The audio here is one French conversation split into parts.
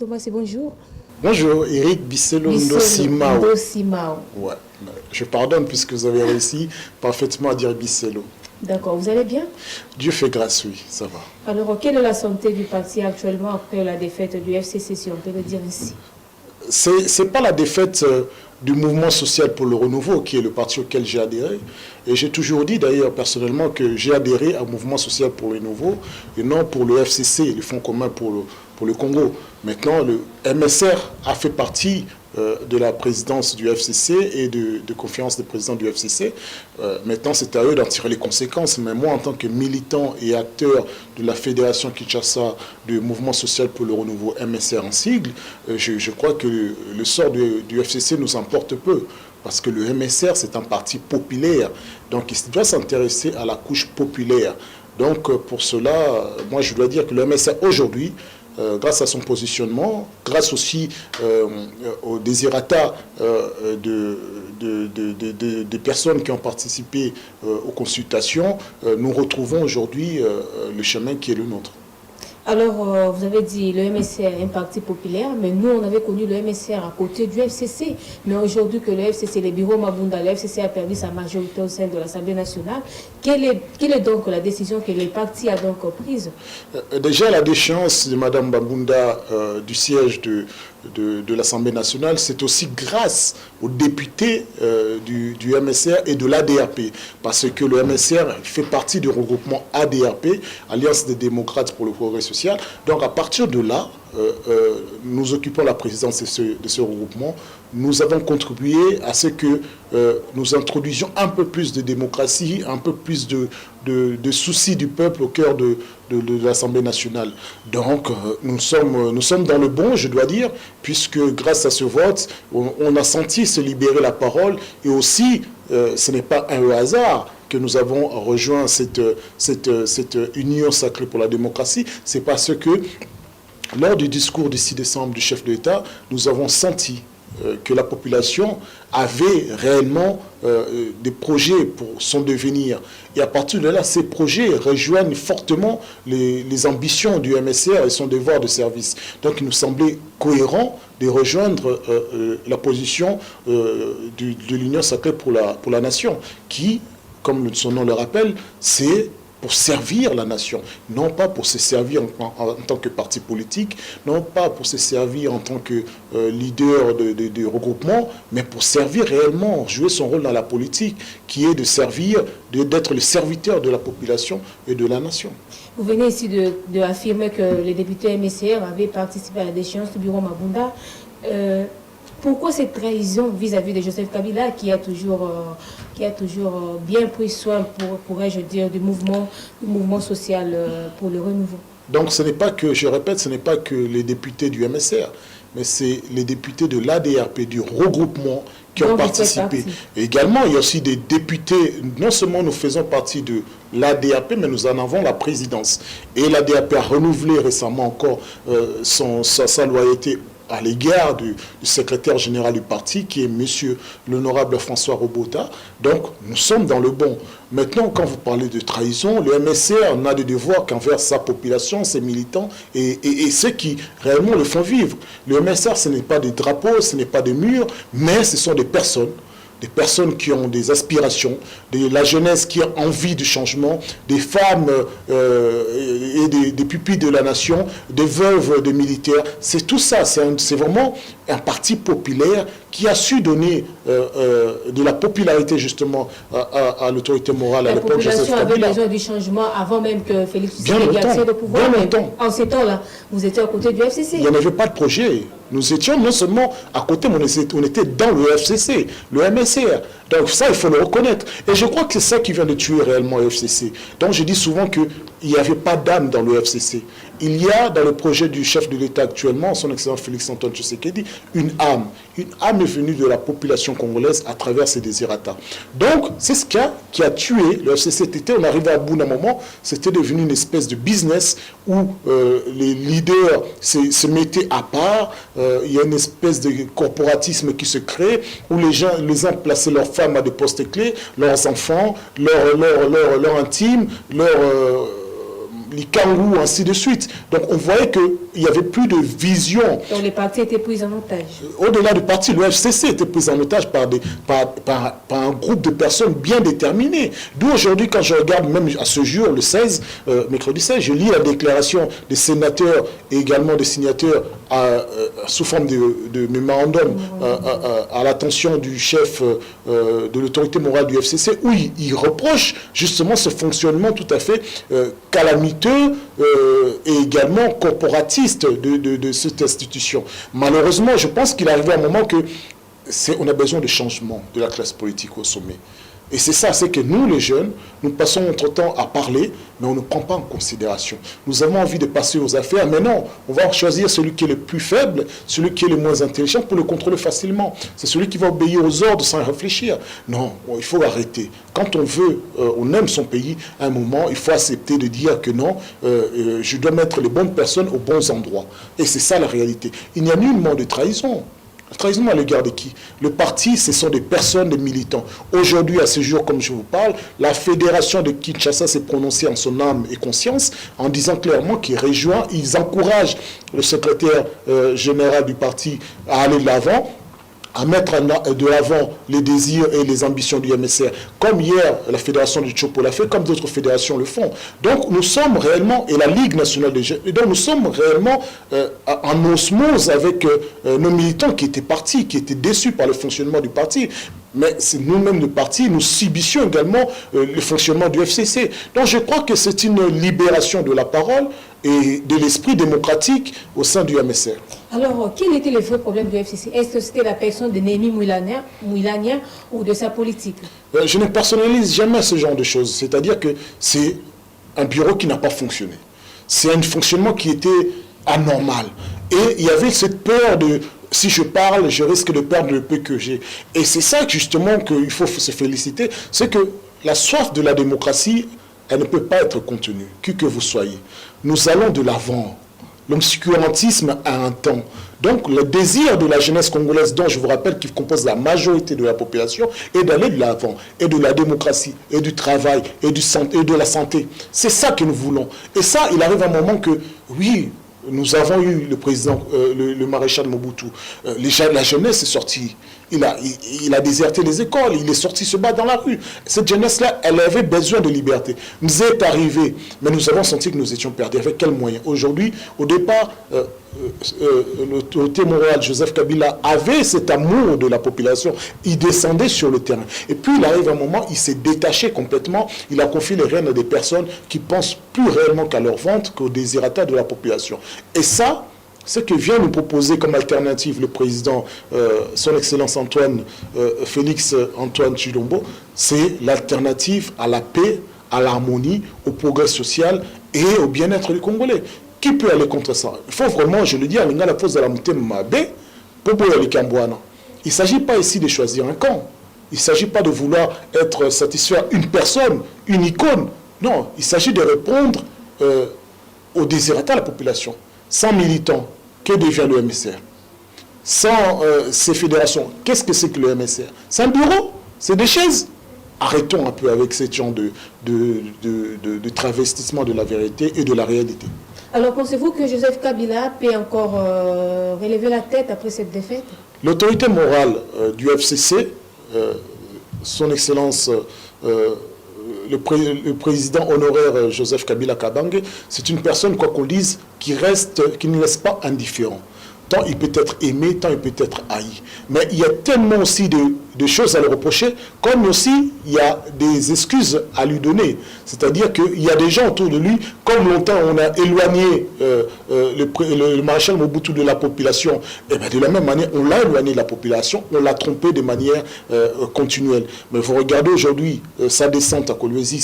Thomas, bonjour. Bonjour, Eric Bisselo Ndosimao. Ouais, je pardonne puisque vous avez réussi parfaitement à dire Bisselo. D'accord, vous allez bien? Dieu fait grâce, oui, ça va. Alors, quelle est la santé du parti actuellement après la défaite du FCC, si on peut le dire ainsi? C'est pas la défaite du mouvement social pour le renouveau, qui est le parti auquel j'ai adhéré. Et j'ai toujours dit d'ailleurs personnellement que j'ai adhéré au mouvement social pour le renouveau et non pour le FCC, le Fonds commun pour le Congo. Maintenant, le MSR a fait partie de la présidence du FCC et de conférence des présidents du FCC. Maintenant, c'est à eux d'en tirer les conséquences. Mais moi, en tant que militant et acteur de la Fédération Kinshasa du mouvement social pour le renouveau, MSR en sigle, je crois que le sort du FCC nous importe peu. Parce que le MSR, c'est un parti populaire. Donc, il doit s'intéresser à la couche populaire. Donc, pour cela, moi, je dois dire que le MSR, aujourd'hui, grâce à son positionnement, grâce aussi au désirata des personnes qui ont participé aux consultations, nous retrouvons aujourd'hui le chemin qui est le nôtre. Alors, vous avez dit le MSR est un parti populaire, mais nous, on avait connu le MSR à côté du FCC. Mais aujourd'hui que le FCC, les bureaux Mabunda, le FCC a perdu sa majorité au sein de l'Assemblée nationale, quelle est donc la décision que les partis ont donc prise? Déjà, la déchéance de Mme Mabunda du siège de l'Assemblée nationale, c'est aussi grâce aux députés du MSR et de l'ADRP, parce que le MSR fait partie du regroupement ADRP, Alliance des démocrates pour le progrès social. Donc à partir de là, nous occupons la présidence de ce regroupement. Nous avons contribué à ce que nous introduisions un peu plus de démocratie, un peu plus de soucis du peuple au cœur de l'Assemblée nationale. Donc nous sommes dans le bon, je dois dire, puisque grâce à ce vote, on a senti se libérer la parole. Et aussi, ce n'est pas un hasard que nous avons rejoint cette union sacrée pour la démocratie. C'est parce que lors du discours du 6 décembre du chef de l'État, nous avons senti que la population avait réellement des projets pour son devenir. Et à partir de là, ces projets rejoignent fortement les ambitions du MSR et son devoir de service. Donc il nous semblait cohérent de rejoindre la position de l'Union sacrée pour la nation, qui, comme son nom le rappelle, c'est pour servir la nation, non pas pour se servir en tant que parti politique, non pas pour se servir en tant que leader de regroupement, mais pour servir réellement, jouer son rôle dans la politique, qui est de servir, d'être le serviteur de la population et de la nation. Vous venez ici de affirmer que les députés MSR avaient participé à la déchéance du bureau Mabunda. Pourquoi cette trahison vis-à-vis de Joseph Kabila qui a toujours bien pris soin, pourrais-je dire, du mouvement social pour le renouveau? Donc ce n'est pas que, je répète, ce n'est pas que les députés du MSR, mais c'est les députés de l'ADRP, du regroupement, qui ont participé. Et également, il y a aussi des députés, non seulement nous faisons partie de l'ADRP, mais nous en avons la présidence. Et l'ADRP a renouvelé récemment encore sa loyauté à l'égard du secrétaire général du parti, qui est monsieur l'honorable François Robota. Donc, nous sommes dans le bon. Maintenant, quand vous parlez de trahison, le MSR n'a de devoir qu'envers sa population, ses militants et ceux qui réellement le font vivre. Le MSR, ce n'est pas des drapeaux, ce n'est pas des murs, mais ce sont des personnes qui ont des aspirations, de la jeunesse qui a envie de changement, des femmes et des pupilles de la nation, des veuves de militaires. C'est tout ça, c'est vraiment un parti populaire qui a su donner de la popularité justement à l'autorité morale à l'époque Joseph Kabila. La population avait besoin du changement avant même que Félix Tshisekedi accède au pouvoir. Bien longtemps. En ces temps-là, vous étiez à côté du FCC. Il n'y en avait pas de projet. Nous étions non seulement à côté, mais on était dans le FCC, le MSR. Donc ça, il faut le reconnaître. Et je crois que c'est ça qui vient de tuer réellement le FCC. Donc je dis souvent qu'il n'y avait pas d'âme dans le FCC. Il y a dans le projet du chef de l'État actuellement, son excellence Félix-Antoine Tshisekedi, une âme. Une âme est venue de la population congolaise à travers ses désirata. Donc c'est ce qui a tué le FCC. On arrivait à bout d'un moment, c'était devenu une espèce de business où les leaders se mettaient à part. Il y a une espèce de corporatisme qui se crée, où les uns plaçaient leurs femmes à des postes clés, leurs enfants, leur intime, les kangourous, ainsi de suite. Donc on voyait que n'y avait plus de vision. Donc les partis étaient pris en otage. Au-delà du parti, le FCC était pris en otage par un groupe de personnes bien déterminées. D'où aujourd'hui, quand je regarde même à ce jour, le 16, mercredi 16, je lis la déclaration des sénateurs et également des signataires sous forme de mémorandum à l'attention du chef de l'autorité morale du FCC, où il reproche justement ce fonctionnement tout à fait calamiteux et également corporatiste de cette institution. Malheureusement, je pense qu'il arrive un moment que on a besoin de changement de la classe politique au sommet. Et c'est ça, c'est que nous, les jeunes, nous passons notre temps à parler, mais on ne prend pas en considération. Nous avons envie de passer aux affaires, mais non, on va choisir celui qui est le plus faible, celui qui est le moins intelligent pour le contrôler facilement. C'est celui qui va obéir aux ordres sans réfléchir. Non, il faut arrêter. Quand on veut, on aime son pays, à un moment, il faut accepter de dire que non, je dois mettre les bonnes personnes aux bons endroits. Et c'est ça la réalité. Il n'y a nullement de trahison. Trahison à l'égard de qui? Le parti, ce sont des personnes, des militants. Aujourd'hui, à ce jour, comme je vous parle, la fédération de Kinshasa s'est prononcée en son âme et conscience en disant clairement qu'ils rejoignent, ils encouragent le secrétaire général du parti à aller de l'avant, à mettre de l'avant les désirs et les ambitions du MSR, comme hier la fédération du Chopo l'a fait, comme d'autres fédérations le font. Donc nous sommes réellement, et la Ligue nationale des jeunes, donc nous sommes réellement en osmose avec nos militants qui étaient partis, qui étaient déçus par le fonctionnement du parti. Mais c'est nous-mêmes, le parti, nous subissions également le fonctionnement du FCC. Donc je crois que c'est une libération de la parole et de l'esprit démocratique au sein du MSR. Alors, quel était le vrai problème du FCC? Est-ce que c'était la personne de Némi Mouilania ou de sa politique? Je ne personnalise jamais ce genre de choses. C'est-à-dire que c'est un bureau qui n'a pas fonctionné. C'est un fonctionnement qui était anormal. Et il y avait cette peur de... Si je parle, je risque de perdre le peu que j'ai. Et c'est ça justement qu'il faut se féliciter, c'est que la soif de la démocratie, elle ne peut pas être contenue, qui que vous soyez. Nous allons de l'avant. L'obscurantisme a un temps. Donc le désir de la jeunesse congolaise, dont je vous rappelle qu'il compose la majorité de la population, est d'aller de l'avant, et de la démocratie, et du travail, et de la santé. C'est ça que nous voulons. Et ça, il arrive un moment que, oui, nous avons eu le président, le maréchal Mobutu. La jeunesse est sortie. Il a déserté les écoles. Il est sorti se battre dans la rue. Cette jeunesse-là, elle avait besoin de liberté. Nous est arrivé, mais nous avons senti que nous étions perdus. Avec quels moyens? Aujourd'hui, au départ, l'autorité morale Joseph Kabila avait cet amour de la population. Il descendait sur le terrain. Et puis, il arrive un moment, il s'est détaché complètement. Il a confié les rênes à des personnes qui pensent plus réellement qu'à leur ventre, qu'au désirata de la population. Et ça, ce que vient nous proposer comme alternative le président, son Excellence Félix Antoine Tshilombo, c'est l'alternative à la paix, à l'harmonie, au progrès social et au bien-être du Congolais. Qui peut aller contre ça? Il faut vraiment, je le dis, à la pose de la montée Mabé, pour les Cambouana. Il ne s'agit pas ici de choisir un camp. Il ne s'agit pas de vouloir être satisfaire une personne, une icône. Non, il s'agit de répondre au désirata de la population. Sans militants, que devient le MSR? Sans ces fédérations, qu'est-ce que c'est que le MSR? C'est un bureau, c'est des chaises. Arrêtons un peu avec ce genre de travestissement de la vérité et de la réalité. Alors, pensez-vous que Joseph Kabila peut encore relever la tête après cette défaite? L'autorité morale du FCC, son Excellence... le président honoraire Joseph Kabila Kabange, c'est une personne, quoi qu'on dise, qui ne laisse pas indifférent. Tant il peut être aimé, tant il peut être haï. Mais il y a tellement aussi de choses à le reprocher, comme aussi il y a des excuses à lui donner. C'est-à-dire qu'il y a des gens autour de lui, comme longtemps on a éloigné le maréchal Mobutu de la population, et bien de la même manière, on l'a éloigné de la population, on l'a trompé de manière continuelle. Mais vous regardez aujourd'hui, sa descente à Kolwezi,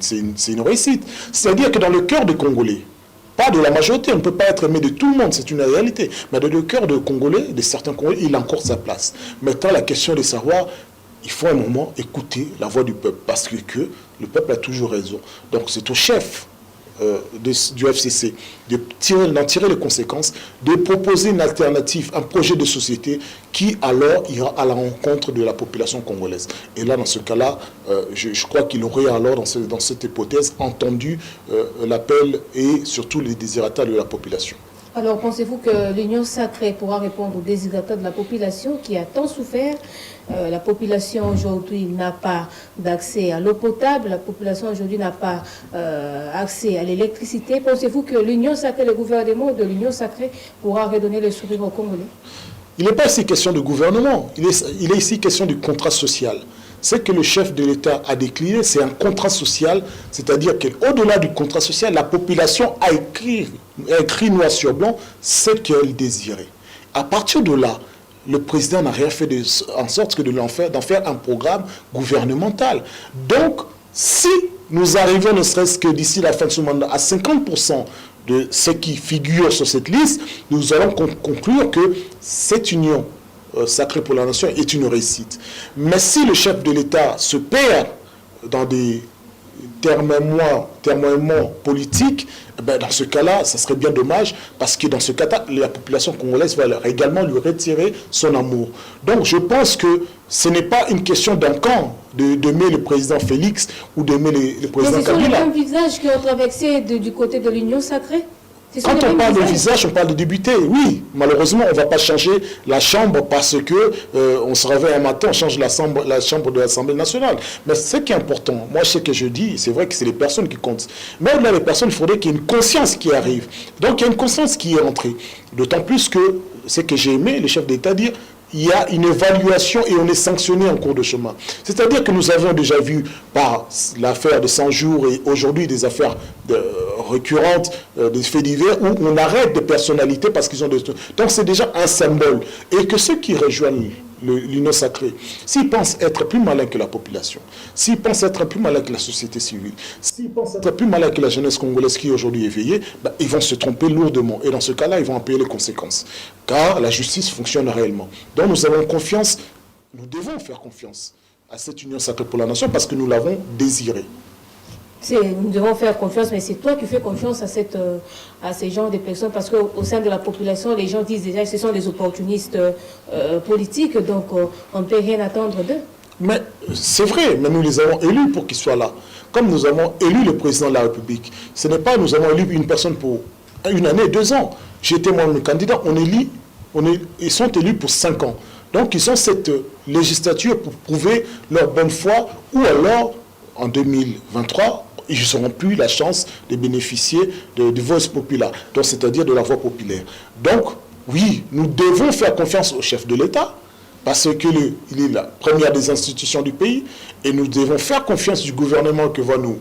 c'est une réussite. C'est-à-dire que dans le cœur des Congolais, pas de la majorité, on ne peut pas être aimé de tout le monde, c'est une réalité. Mais dans le cœur de Congolais, de certains Congolais, il a encore sa place. Maintenant, la question de savoir, il faut un moment écouter la voix du peuple, parce que le peuple a toujours raison. Donc c'est au chef du FCC d'en tirer les conséquences, de proposer une alternative, un projet de société qui alors ira à la rencontre de la population congolaise. Et là, dans ce cas-là, je crois qu'il aurait alors, dans cette hypothèse, entendu l'appel et surtout les désirata de la population. Alors, pensez-vous que l'Union sacrée pourra répondre aux désirateurs de la population qui a tant souffert? La population aujourd'hui n'a pas d'accès à l'eau potable, la population aujourd'hui n'a pas accès à l'électricité. Pensez-vous que l'Union sacrée, le gouvernement de l'Union sacrée pourra redonner le sourire aux Congolais? Il n'est pas ici question de gouvernement, il est ici question du contrat social. Ce que le chef de l'État a décliné, c'est un contrat social, c'est-à-dire qu'au-delà du contrat social, la population a écrit noir sur blanc ce qu'elle désirait. À partir de là, le président n'a rien fait en sorte que d'en faire un programme gouvernemental. Donc, si nous arrivons, ne serait-ce que d'ici la fin de ce mandat, à 50% de ce qui figure sur cette liste, nous allons conclure que cette union sacrée pour la nation est une réussite. Mais si le chef de l'État se perd dans des termements politiques, ben dans ce cas-là, ça serait bien dommage, parce que dans ce cas-là, la population congolaise va également lui retirer son amour. Donc je pense que ce n'est pas une question d'un camp d'aimer le président Félix ou d'aimer le président Kabila. Mais ce sont les mêmes visages qui ont traversé du côté de l'Union sacrée? Quand on parle de visage, on parle de députés. Oui, malheureusement, on ne va pas changer la chambre parce que on se réveille un matin, on change la chambre de l'Assemblée nationale. Mais ce qui est important, moi ce que je dis, c'est vrai que c'est les personnes qui comptent. Mais au-delà des personnes, il faudrait qu'il y ait une conscience qui arrive. Donc il y a une conscience qui est entrée. D'autant plus que ce que j'ai aimé, le chef d'État dire, il y a une évaluation et on est sanctionné en cours de chemin. C'est-à-dire que nous avons déjà vu par l'affaire de 100 jours et aujourd'hui des affaires récurrentes, des faits divers, où on arrête des personnalités parce qu'ils ont des... Donc c'est déjà un symbole. Et que ceux qui rejoignent l'Union sacrée, s'ils pensent être plus malins que la population, s'ils pensent être plus malins que la société civile, s'ils pensent être plus malins que la jeunesse congolaise qui aujourd'hui est éveillée, ben, ils vont se tromper lourdement. Et dans ce cas-là, ils vont en payer les conséquences. Car la justice fonctionne réellement. Donc nous avons confiance, nous devons faire confiance à cette Union sacrée pour la nation parce que nous l'avons désirée. Nous devons faire confiance, mais c'est toi qui fais confiance à ces genres de personnes, parce qu'au sein de la population, les gens disent déjà que ce sont des opportunistes politiques, donc on ne peut rien attendre d'eux. Mais c'est vrai, mais nous les avons élus pour qu'ils soient là. Comme nous avons élu le président de la République. Ce n'est pas nous avons élu une personne pour une année, 2 ans. J'étais moi-même candidat, ils sont élus pour 5 ans. Donc ils ont cette législature pour prouver leur bonne foi, ou alors en 2023, ils n'auront plus la chance de bénéficier du vote populaire, donc c'est-à-dire de la voix populaire. Donc, oui, nous devons faire confiance au chef de l'État, parce qu'il est la première des institutions du pays, et nous devons faire confiance du gouvernement que va nous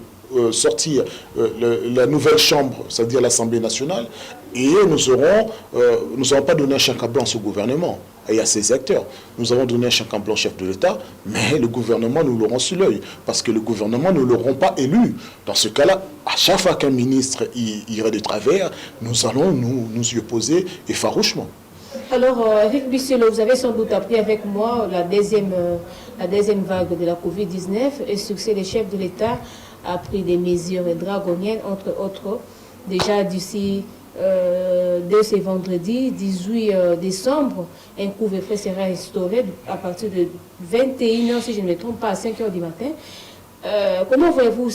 sortir la nouvelle chambre, c'est-à-dire l'Assemblée nationale, et nous n'aurons pas donné un chèque en blanc au gouvernement et à ses acteurs. Nous avons donné un chèque en blanc au chef de l'État, mais le gouvernement, nous l'aurons sur l'œil, parce que le gouvernement, nous ne l'aurons pas élu. Dans ce cas-là, à chaque fois qu'un ministre irait de travers, nous allons nous y opposer et farouchement. Alors, Eric Bisselo, vous avez sans doute appris avec moi la deuxième vague de la Covid-19 et sur ce, le chef de l'État a pris des mesures draconiennes, entre autres, déjà d'ici dès ce vendredi 18 décembre, un couvre-feu sera instauré à partir de 21h, si je ne me trompe pas, à 5h du matin. Comment voyez-vous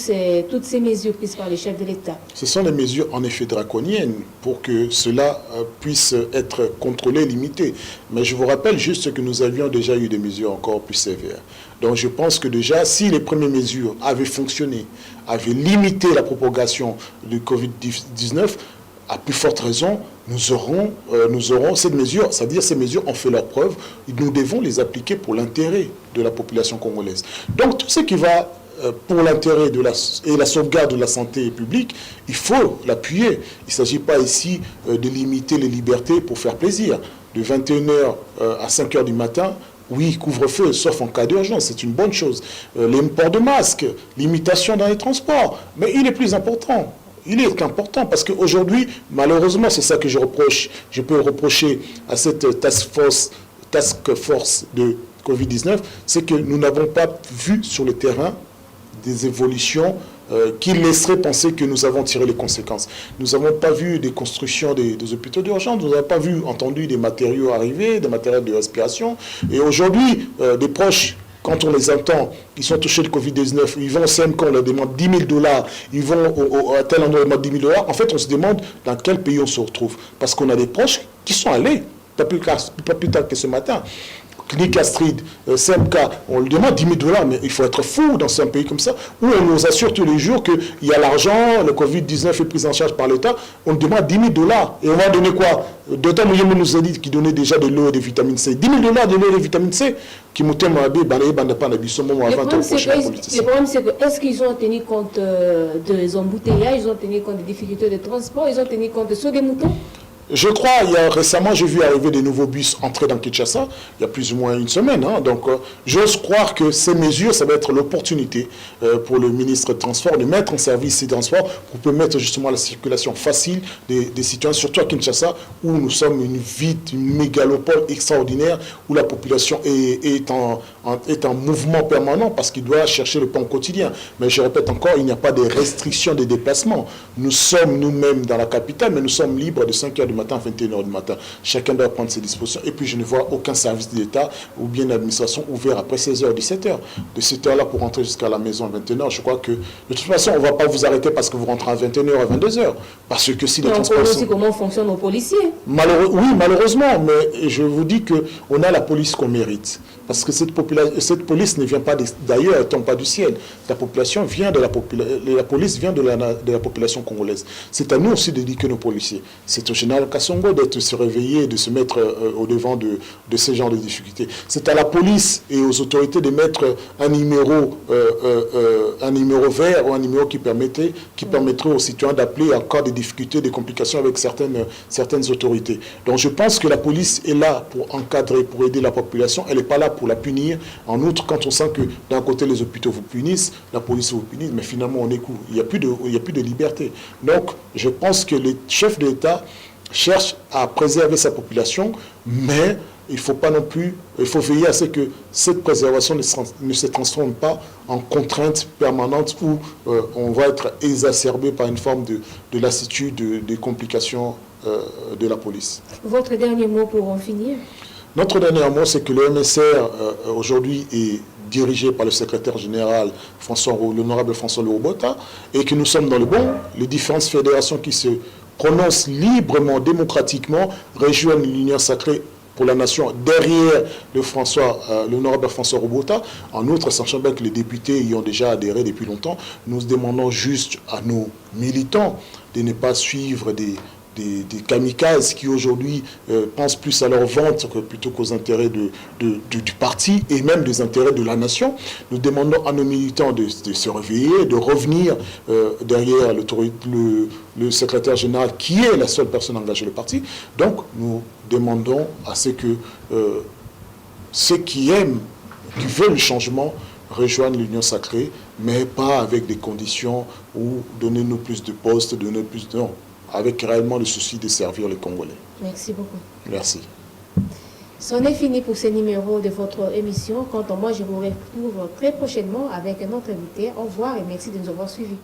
toutes ces mesures prises par les chefs de l'État? Ce sont des mesures en effet draconiennes pour que cela puisse être contrôlé, limité. Mais je vous rappelle juste que nous avions déjà eu des mesures encore plus sévères. Donc je pense que déjà, si les premières mesures avaient fonctionné, avaient limité la propagation du Covid-19, à plus forte raison, nous aurons cette mesure, c'est-à-dire ces mesures ont fait leur preuve, nous devons les appliquer pour l'intérêt de la population congolaise. Donc tout ce qui va pour l'intérêt et la sauvegarde de la santé publique, il faut l'appuyer. Il ne s'agit pas ici de limiter les libertés pour faire plaisir. De 21h à 5h du matin, oui, couvre-feu, sauf en cas d'urgence, c'est une bonne chose. Les ports de masques, limitation dans les transports, mais il est plus important. Il est important parce qu'aujourd'hui, malheureusement, c'est ça que je peux reprocher à cette task force de Covid-19, c'est que nous n'avons pas vu sur le terrain des évolutions qui laisseraient penser que nous avons tiré les conséquences. Nous n'avons pas vu des constructions des hôpitaux d'urgence, nous n'avons pas entendu des matériaux arriver, des matériaux de respiration. Et aujourd'hui, des proches quand on les entend, ils sont touchés de Covid-19, ils vont au CMK, on leur demande 10 000 $, ils vont à tel endroit, on leur demande 10 000 $. En fait, on se demande dans quel pays on se retrouve. Parce qu'on a des proches qui sont allés, pas plus tard que ce matin. Clinique Astrid, CMK, on lui demande 10 000 $, mais il faut être fou dans un pays comme ça, où on nous assure tous les jours qu'il y a l'argent, le Covid-19 est pris en charge par l'État, on demande 10 000 $. Et on va donner quoi? D'autant que nous a dit qu'il donnait déjà de l'eau et des vitamines C. 10 000 $, de l'eau et des vitamines C, qui m'ont tellement habillé, le problème, c'est que, est-ce qu'ils ont tenu compte des embouteillages, ils ont tenu compte des difficultés de transport, ils ont tenu compte de ceux des moutons? Je crois, récemment, j'ai vu arriver des nouveaux bus entrer dans Kinshasa, il y a plus ou moins une semaine. Donc, j'ose croire que ces mesures, ça va être l'opportunité pour le ministre des Transports de mettre en service ces transports pour permettre justement la circulation facile des citoyens, surtout à Kinshasa, où nous sommes une mégalopole extraordinaire, où la population est en mouvement permanent parce qu'il doit chercher le pain au quotidien. Mais je répète encore, il n'y a pas de restrictions de déplacement. Nous sommes nous-mêmes dans la capitale, mais nous sommes libres de 5 h du matin à 21 h du matin. Chacun doit prendre ses dispositions. Et puis, je ne vois aucun service de l'État ou bien l'administration ouvert après 16 h, 17 h. De cette heure-là pour rentrer jusqu'à la maison à 21 h, je crois que, de toute façon, on ne va pas vous arrêter parce que vous rentrez à 21 h, à 22 h. Parce que si les transports... On sait aussi comment fonctionnent nos policiers. Oui, malheureusement, mais je vous dis qu'on a la police qu'on mérite. Parce que cette police ne vient pas d'ailleurs, elle ne tombe pas du ciel. La population vient de la police vient de la population congolaise. C'est à nous aussi d'éduquer nos policiers. C'est au général Kassongo de se réveiller, de se mettre au devant de ce genre de difficultés. C'est à la police et aux autorités de mettre un numéro vert ou un numéro qui permettrait aux citoyens d'appeler en cas de difficultés, de complications avec certaines autorités. Donc je pense que la police est là pour encadrer, pour aider la population. Elle n'est pas là pour la punir. En outre, quand on sent que d'un côté les hôpitaux vous punissent, la police vous punit, mais finalement on écoute. Il n'y a plus de liberté. Donc je pense que les chefs de l'État cherchent à préserver sa population, mais il faut pas non plus, il faut veiller à ce que cette préservation ne se transforme pas en contrainte permanente où on va être exacerbé par une forme de lassitude, de complications de la police. Votre dernier mot pour en finir? Notre dernier mot, c'est que le MSR aujourd'hui est dirigé par le secrétaire général l'honorable François Lorobota, et que nous sommes dans le bon. Les différentes fédérations qui se prononcent librement, démocratiquement, rejoignent l'Union sacrée pour la nation derrière l'honorable François Lorobota. En outre, sachant bien que les députés y ont déjà adhéré depuis longtemps, nous demandons juste à nos militants de ne pas suivre des kamikazes qui aujourd'hui pensent plus à leur ventre plutôt qu'aux intérêts du parti et même des intérêts de la nation. Nous demandons à nos militants de se réveiller, de revenir derrière le secrétaire général qui est la seule personne engagée le parti. Donc nous demandons à ce que ceux qui aiment, qui veulent le changement, rejoignent l'Union sacrée, mais pas avec des conditions où donnez-nous plus de postes, donnez plus de... Non, avec réellement le souci de servir les Congolais. Merci beaucoup. Merci. C'en est fini pour ce numéro de votre émission. Quant à moi, je vous retrouve très prochainement avec un autre invité. Au revoir et merci de nous avoir suivis.